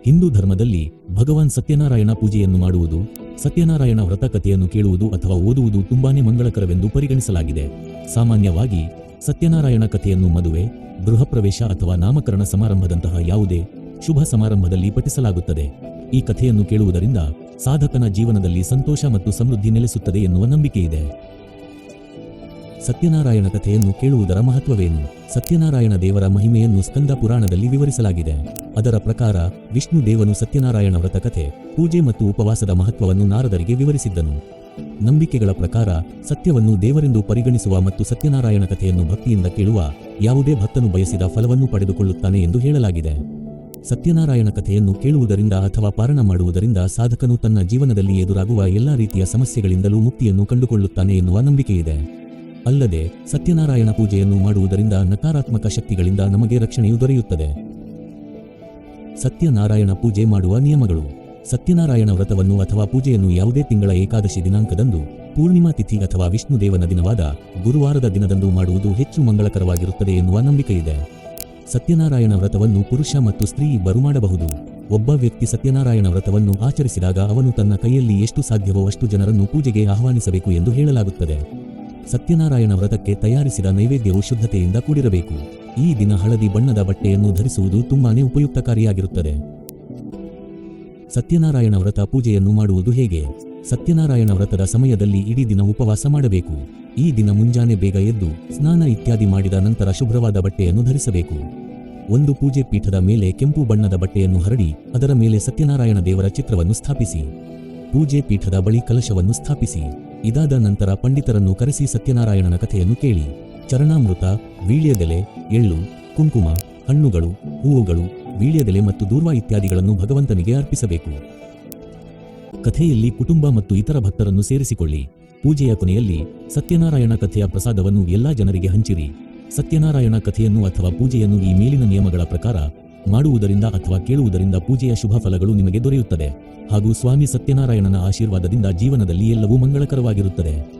ಹಿಂದೂ ಧರ್ಮದಲ್ಲಿ ಭಗವಾನ್ ಸತ್ಯನಾರಾಯಣ ಪೂಜೆಯನ್ನು ಮಾಡುವುದು, ಸತ್ಯನಾರಾಯಣ ವ್ರತ ಕಥೆಯನ್ನು ಕೇಳುವುದು ಅಥವಾ ಓದುವುದು ತುಂಬಾನೇ ಮಂಗಳಕರವೆಂದು ಪರಿಗಣಿಸಲಾಗಿದೆ. ಸಾಮಾನ್ಯವಾಗಿ ಸತ್ಯನಾರಾಯಣ ಕಥೆಯನ್ನು ಮದುವೆ, ಗೃಹಪ್ರವೇಶ ಅಥವಾ ನಾಮಕರಣ ಸಮಾರಂಭದಂತಹ ಯಾವುದೇ ಶುಭ ಸಮಾರಂಭದಲ್ಲಿ ಪಠಿಸಲಾಗುತ್ತದೆ. ಈ ಕಥೆಯನ್ನು ಕೇಳುವುದರಿಂದ ಸಾಧಕನ ಜೀವನದಲ್ಲಿ ಸಂತೋಷ ಮತ್ತು ಸಮೃದ್ಧಿ ನೆಲೆಸುತ್ತದೆ ಎನ್ನುವ ನಂಬಿಕೆಯಿದೆ. ಸತ್ಯನಾರಾಯಣ ಕಥೆಯನ್ನು ಕೇಳುವುದರ ಮಹತ್ವವೇನು? ಸತ್ಯನಾರಾಯಣ ದೇವರ ಮಹಿಮೆಯನ್ನು ಸ್ಕಂದ ಪುರಾಣದಲ್ಲಿ ವಿವರಿಸಲಾಗಿದೆ. ಅದರ ಪ್ರಕಾರ ವಿಷ್ಣು ದೇವನು ಸತ್ಯನಾರಾಯಣ ವ್ರತ ಕಥೆ, ಪೂಜೆ ಮತ್ತು ಉಪವಾಸದ ಮಹತ್ವವನ್ನು ನಾರದರಿಗೆ ವಿವರಿಸಿದ್ದನು. ನಂಬಿಕೆಗಳ ಪ್ರಕಾರ ಸತ್ಯವನ್ನು ದೇವರೆಂದು ಪರಿಗಣಿಸುವ ಮತ್ತು ಸತ್ಯನಾರಾಯಣ ಕಥೆಯನ್ನು ಭಕ್ತಿಯಿಂದ ಕೇಳುವ ಯಾವುದೇ ಭಕ್ತನು ಬಯಸಿದ ಫಲವನ್ನು ಪಡೆದುಕೊಳ್ಳುತ್ತಾನೆ ಎಂದು ಹೇಳಲಾಗಿದೆ. ಸತ್ಯನಾರಾಯಣ ಕಥೆಯನ್ನು ಕೇಳುವುದರಿಂದ ಅಥವಾ ಪಾರಣ ಮಾಡುವುದರಿಂದ ಸಾಧಕನು ತನ್ನ ಜೀವನದಲ್ಲಿ ಎದುರಾಗುವ ಎಲ್ಲಾ ರೀತಿಯ ಸಮಸ್ಯೆಗಳಿಂದಲೂ ಮುಕ್ತಿಯನ್ನು ಕಂಡುಕೊಳ್ಳುತ್ತಾನೆ ಎನ್ನುವ ನಂಬಿಕೆಯಿದೆ. ಅಲ್ಲದೆ ಸತ್ಯನಾರಾಯಣ ಪೂಜೆಯನ್ನು ಮಾಡುವುದರಿಂದ ನಕಾರಾತ್ಮಕ ಶಕ್ತಿಗಳಿಂದ ನಮಗೆ ರಕ್ಷಣೆಯು ದೊರೆಯುತ್ತದೆ. ಸತ್ಯನಾರಾಯಣ ಪೂಜೆ ಮಾಡುವ ನಿಯಮಗಳು. ಸತ್ಯನಾರಾಯಣ ವ್ರತವನ್ನು ಅಥವಾ ಪೂಜೆಯನ್ನು ಯಾವುದೇ ತಿಂಗಳ ಏಕಾದಶಿ ದಿನಾಂಕದಂದು, ಪೂರ್ಣಿಮಾ ತಿಥಿ ಅಥವಾ ವಿಷ್ಣುದೇವನ ದಿನವಾದ ಗುರುವಾರದ ದಿನದಂದು ಮಾಡುವುದು ಹೆಚ್ಚು ಮಂಗಳಕರವಾಗಿರುತ್ತದೆ ಎನ್ನುವ ನಂಬಿಕೆಯಿದೆ. ಸತ್ಯನಾರಾಯಣ ವ್ರತವನ್ನು ಪುರುಷ ಮತ್ತು ಸ್ತ್ರೀ ಇಬ್ಬರು ಮಾಡಬಹುದು. ಒಬ್ಬ ವ್ಯಕ್ತಿ ಸತ್ಯನಾರಾಯಣ ವ್ರತವನ್ನು ಆಚರಿಸಿದಾಗ ಅವನು ತನ್ನ ಕೈಯಲ್ಲಿ ಎಷ್ಟು ಸಾಧ್ಯವೋ ಅಷ್ಟು ಜನರನ್ನು ಪೂಜೆಗೆ ಆಹ್ವಾನಿಸಬೇಕು ಎಂದು ಹೇಳಲಾಗುತ್ತದೆ. ಸತ್ಯನಾರಾಯಣ ವ್ರತಕ್ಕೆ ತಯಾರಿಸಿದ ನೈವೇದ್ಯವು ಶುದ್ಧತೆಯಿಂದ ಕೂಡಿರಬೇಕು. ಈ ದಿನ ಹಳದಿ ಬಣ್ಣದ ಬಟ್ಟೆಯನ್ನು ಧರಿಸುವುದು ತುಂಬಾನೇ ಉಪಯುಕ್ತಕಾರಿಯಾಗಿರುತ್ತದೆ. ಸತ್ಯನಾರಾಯಣ ವ್ರತ ಪೂಜೆಯನ್ನು ಮಾಡುವುದು ಹೇಗೆ? ಸತ್ಯನಾರಾಯಣ ವ್ರತದ ಸಮಯದಲ್ಲಿ ಇಡೀ ದಿನ ಉಪವಾಸ ಮಾಡಬೇಕು. ಈ ದಿನ ಮುಂಜಾನೆ ಬೇಗ ಎದ್ದು ಸ್ನಾನ ಇತ್ಯಾದಿ ಮಾಡಿದ ನಂತರ ಶುಭ್ರವಾದ ಬಟ್ಟೆಯನ್ನು ಧರಿಸಬೇಕು. ಒಂದು ಪೂಜೆ ಪೀಠದ ಮೇಲೆ ಕೆಂಪು ಬಣ್ಣದ ಬಟ್ಟೆಯನ್ನು ಹರಡಿ ಅದರ ಮೇಲೆ ಸತ್ಯನಾರಾಯಣ ದೇವರ ಚಿತ್ರವನ್ನು ಸ್ಥಾಪಿಸಿ. ಪೂಜೆ ಪೀಠದ ಬಳಿ ಕಲಶವನ್ನು ಸ್ಥಾಪಿಸಿ. ಇದಾದ ನಂತರ ಪಂಡಿತರನ್ನು ಕರೆಸಿ ಸತ್ಯನಾರಾಯಣನ ಕಥೆಯನ್ನು ಕೇಳಿ. ಚರಣಾಮೃತ, ವೀಳ್ಯದೆಲೆ, ಎಳ್ಳು, ಕುಂಕುಮ, ಹಣ್ಣುಗಳು, ಹೂವುಗಳು, ವೀಳ್ಯದೆಲೆ ಮತ್ತು ದೂರ್ವ ಇತ್ಯಾದಿಗಳನ್ನು ಭಗವಂತನಿಗೆ ಅರ್ಪಿಸಬೇಕು. ಕಥೆಯಲ್ಲಿ ಕುಟುಂಬ ಮತ್ತು ಇತರ ಭಕ್ತರನ್ನು ಸೇರಿಸಿಕೊಳ್ಳಿ. ಪೂಜೆಯ ಕೊನೆಯಲ್ಲಿ ಸತ್ಯನಾರಾಯಣ ಕಥೆಯ ಪ್ರಸಾದವನ್ನು ಎಲ್ಲಾ ಜನರಿಗೆ ಹಂಚಿರಿ. ಸತ್ಯನಾರಾಯಣ ಕಥೆಯನ್ನು ಅಥವಾ ಪೂಜೆಯನ್ನು ಈ ಮೇಲಿನ ನಿಯಮಗಳ ಪ್ರಕಾರ ಮಾಡುವುದರಿಂದ ಅಥವಾ ಕೇಳುವುದರಿಂದ ಪೂಜೆಯ ಶುಭ ಫಲಗಳು ನಿಮಗೆ ದೊರೆಯುತ್ತದೆ ಹಾಗೂ ಸ್ವಾಮಿ ಸತ್ಯನಾರಾಯಣನ ಆಶೀರ್ವಾದದಿಂದ ಜೀವನದಲ್ಲಿ ಎಲ್ಲವೂ ಮಂಗಳಕರವಾಗಿರುತ್ತದೆ.